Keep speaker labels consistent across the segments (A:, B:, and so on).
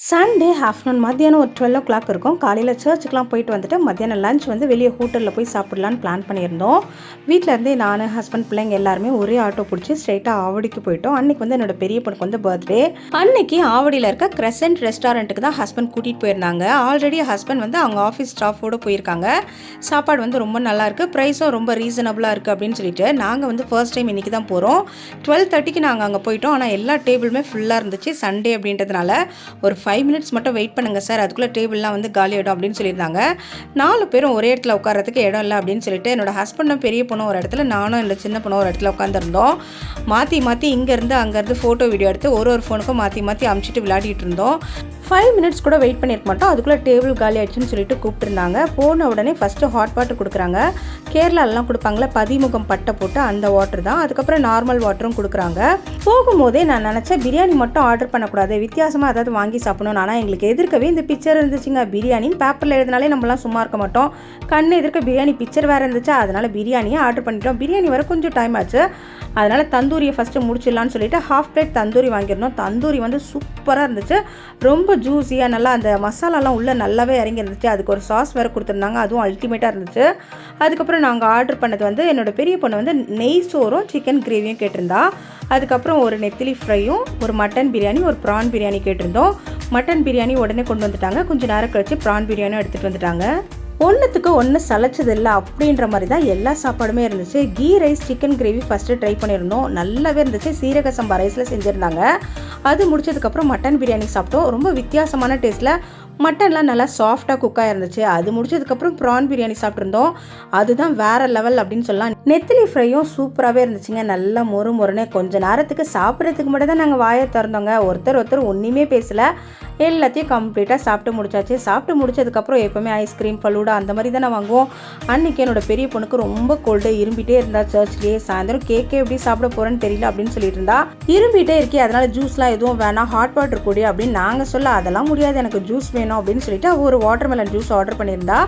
A: Sunday afternoon மத்தியானம் ஒரு 12 இருக்கும். காலையில் சர்ச்சுக்கெலாம் போயிட்டு வந்துட்டு மத்தியானம் லஞ்ச் வந்து வெளியே ஹோட்டலில் போய் சாப்பிட்லான்னு பிளான் பண்ணியிருந்தோம். வீட்டிலேருந்தே நான், ஹஸ்பண்ட், பிள்ளைங்க எல்லாருமே ஒரே ஆட்டோ பிடிச்சி ஸ்ட்ரெயிட்டாக ஆவடிக்கு போயிட்டோம். அன்றைக்கி வந்து என்னோட பெரிய பொண்ணுக்கு வந்து பர்த்டே. அன்றைக்கி ஆவடியில் இருக்க கிரெசன்ட் ரெஸ்டாரண்ட்டுக்கு தான் ஹஸ்பண்ட் கூட்டிகிட்டு போயிருந்தாங்க. ஆல்ரெடி ஹஸ்பண்ட் வந்து அவங்க ஆஃபீஸ் ஸ்டாஃபோடு போயிருக்காங்க. சாப்பாடு வந்து ரொம்ப நல்லாயிருக்கு, ப்ரைஸும் ரொம்ப ரீசனபுளாக இருக்குது அப்படின்னு சொல்லிட்டு நாங்கள் வந்து ஃபர்ஸ்ட் டைம் இன்றைக்கி தான் போகிறோம். 12:30க்கு நாங்கள் அங்கே போயிட்டோம். ஆனால் எல்லா டேபிளுமே ஃபுல்லாக இருந்துச்சு. சண்டே அப்படின்றதுனால ஒரு 5 மினிட்ஸ் மட்டும் வெயிட் பண்ணுங்கள் சார், அதுக்குள்ளே டேபிள்லாம் வந்து காலியாகிடும் அப்படின்னு சொல்லியிருந்தாங்க. 4 பேரும் ஒரே இடத்துல உட்காரத்துக்கு இடம் இல்லை அப்படின்னு சொல்லிட்டு என்னோட ஹஸ்பண்டும் பெரிய பொண்ணும் ஒரு இடத்துல, நானும் என்னோட சின்ன பொண்ணும் ஒரு இடத்துல உட்காந்துருந்தோம். மாற்றி இங்கேருந்து அங்கேருந்து ஃபோட்டோ வீடியோ எடுத்து ஒரு ஃபோனுக்கும் மாற்றி அமுச்சிட்டு விளையாடிட்டு இருந்தோம். 5 மினிட்ஸ் கூட வெயிட் பண்ணியிருக்க மாட்டோம். அதுக்குள்ளே டேபிள் காலி ஆயிடுச்சுன்னு சொல்லிட்டு கூப்பிட்டுருந்தாங்க. போன உடனே ஃபஸ்ட்டு ஹாட் வாட்டர் கொடுக்குறாங்க. கேரளாலெலாம் கொடுப்பாங்களே பதிமுகம் பட்டை போட்டு அந்த வாட்டர் தான். அதுக்கப்புறம் நார்மல் வாட்டரும் கொடுக்குறாங்க. போகும்போதே நான் நினச்சேன் பிரியாணி மட்டும் ஆர்டர் பண்ணக்கூடாது, வித்தியாசமாக அதாவது வாங்கி சாப்பிடணும். ஆனால் எங்களுக்கு எதிர்க்கவே இந்த பிக்சர் இருந்துச்சுங்க. பிரியாணின்னு பேப்பரில் எழுதினாலே நம்மளாம் சும்மா இருக்க மாட்டோம். கண் எதிர்க்க பிரியாணி பிக்சர் வேறு இருந்துச்சு. அதனால் பிரியாணியை ஆர்டர் பண்ணிட்டோம். பிரியாணி வர கொஞ்சம் டைம் ஆச்சு. அதனால் தந்தூரியை ஃபஸ்ட்டு முடிச்சிடலான்னு சொல்லிட்டு ஹாஃப் பிளேட் தந்தூரி வாங்கியிருந்தோம். தந்தூரி வந்து சூப்பராக இருந்துச்சு. ரொம்ப ஜூஸியாக நல்லா அந்த மசாலாலாம் உள்ளே நல்லாவே இறங்கி இருந்துச்சு. அதுக்கு ஒரு சாஸ் வேறு கொடுத்துருந்தாங்க, அதுவும் அல்டிமேட்டாக இருந்துச்சு. அதுக்கப்புறம் நாங்கள் ஆர்டர் பண்ணது வந்து என்னோடய பெரிய பொண்ணு வந்து நெய் சோறும் சிக்கன் கிரேவியும் கேட்டிருந்தா. அதுக்கப்புறம் ஒரு நெத்திலி ஃப்ரையும், ஒரு மட்டன் பிரியாணி, ஒரு ப்ரான் பிரியாணி கேட்டிருந்தோம். மட்டன் பிரியாணி உடனே கொண்டு வந்துட்டாங்க. கொஞ்சம் நேரம் கழிச்சு ப்ரான் பிரியாணியும் எடுத்துகிட்டு வந்துட்டாங்க. ஒன்றுத்துக்கு ஒன்று சளைச்சது இல்லை அப்படின்ற மாதிரி தான் எல்லா சாப்பாடுமே இருந்துச்சு. Ghee rice chicken gravy first try பண்ணியிருந்தோம், நல்லாவே இருந்துச்சு. சீரக சம்பா ரைஸில் செஞ்சுருந்தாங்க. அது முடிச்சதுக்கப்புறம் மட்டன் பிரியாணி சாப்பிட்டோம். ரொம்ப வித்தியாசமான டேஸ்ட்டில் மட்டன்லாம் நல்லா சாஃப்டாக குக்காக இருந்துச்சு. அது முடிச்சதுக்கப்புறம் ப்ரான் பிரியாணி சாப்பிட்ருந்தோம். அதுதான் வேறு லெவல் அப்படின்னு சொல்லலாம். நெத்திலி ஃப்ரையும் சூப்பராகவே இருந்துச்சுங்க. நல்லா மொறுன்னு கொஞ்சம் நேரத்துக்கு சாப்பிட்றதுக்கு மட்டும் தான் நாங்கள் வாயை திறந்தோங்க. ஒருத்தர் ஒன்றுமே பேசலை. எல்லாத்தையும் கம்ப்ளீட்டாக சாப்பிட்டு முடிச்சாச்சு. சாப்பிட்டு முடிச்சதுக்கப்புறம் எப்போவுமே ஐஸ்கிரீம், ஃபலூடா அந்த மாதிரி தானே வாங்குவோம். அன்றைக்கி என்னோட பெரிய பொண்ணுக்கு ரொம்ப கோல்டு, இரும்பிட்டே இருந்தா. சர்ச்லேயே சாயந்தரம் கேக்கே எப்படி சாப்பிட போகிறேன்னு தெரியல அப்படின்னு சொல்லிட்டு இருந்தா. இரும்பிட்டே இருக்கே, அதனால் ஜூஸ்லாம் எதுவும் வேணாம், ஹாட் வாட்டர் கூடிய அப்படின்னு நாங்கள் சொல்ல, அதெல்லாம் முடியாது, எனக்கு ஜூஸ் வேணும் அப்படின்னு சொல்லிட்டு ஒரு வாட்டர்மெலன் ஜூஸ் ஆர்டர் பண்ணியிருந்தா.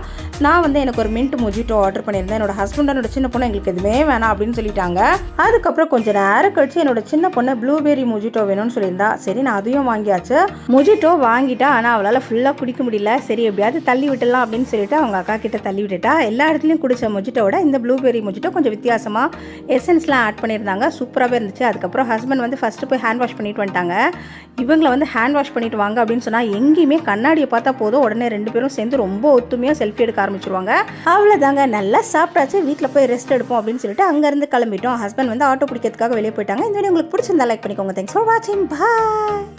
A: நான் வந்து எனக்கு ஒரு மின்ட் மொஜிட்டோ ஆர்டர் பண்ணியிருந்தேன். என்னோட ஹஸ்பண்ட் என்னோட சின்ன பொண்ணு எங்களுக்கு எதுவுமே வேணாம் அப்படின்னு சொல்லிட்டாங்க. அதுக்கப்புறம் கொஞ்சம் நேரம் கழிச்சு என்னோட சின்ன பொண்ணு ப்ளூபெர்ரி மொஜிட்டோ வேணும்னு சொல்லியிருந்தா. சரி, நான் அதையும் வாங்கியாச்சு. மொஜிட்டோ வாங்கிட்டா, ஆனால் அவளால் ஃபுல்லாக குடிக்க முடியல. சரி, எப்படியாவது தள்ளி விட்டுடலாம் அப்படின்னு சொல்லிட்டு அவங்க அக்கா கிட்ட தள்ளி விட்டுட்டா. எல்லா இடத்துலையும் குடிச்ச மொஜிட்டோட இந்த ப்ளூபெர்ரி மொஜிட்டோ கொஞ்சம் வித்தியாசமாக எசன்ஸ்லாம் ஆட் பண்ணியிருந்தாங்க. சூப்பராகவே இருந்துச்சு. அதுக்கப்புறம் ஹஸ்பண்ட் வந்து ஃபஸ்ட்டு போய் ஹேண்ட் வாஷ் பண்ணிட்டு வந்துட்டாங்க. இவங்களை வந்து ஹேண்ட் வாஷ் பண்ணிட்டு வாங்க அப்படின்னு சொன்னால் எங்கேயுமே கண்ணாடியை பார்த்தா போதும், உடனே 2 பேரும் சேர்ந்து ரொம்ப ஒத்துமையாக செல்ஃபி எடுக்க ஆரம்பிச்சிருவாங்க. அவ்வளோதாங்க, நல்லா சாப்பிட்டாச்சு, வீட்டில் போய் ரெஸ்ட் எடுப்போம் அப்படின்னு சொல்லிட்டு அங்கேருந்து கிளம்பிட்டோம். ஹஸ்பண்ட் வந்து ஆட்டோ பிடிக்கிறதுக்காக வெளியே போயிட்டாங்க. இந்த வீடியோ உங்களுக்கு பிடிச்சிருந்தா லைக் பண்ணிக்கோங்க. தேங்க்ஸ் ஃபார் வாட்சிங். பாய்.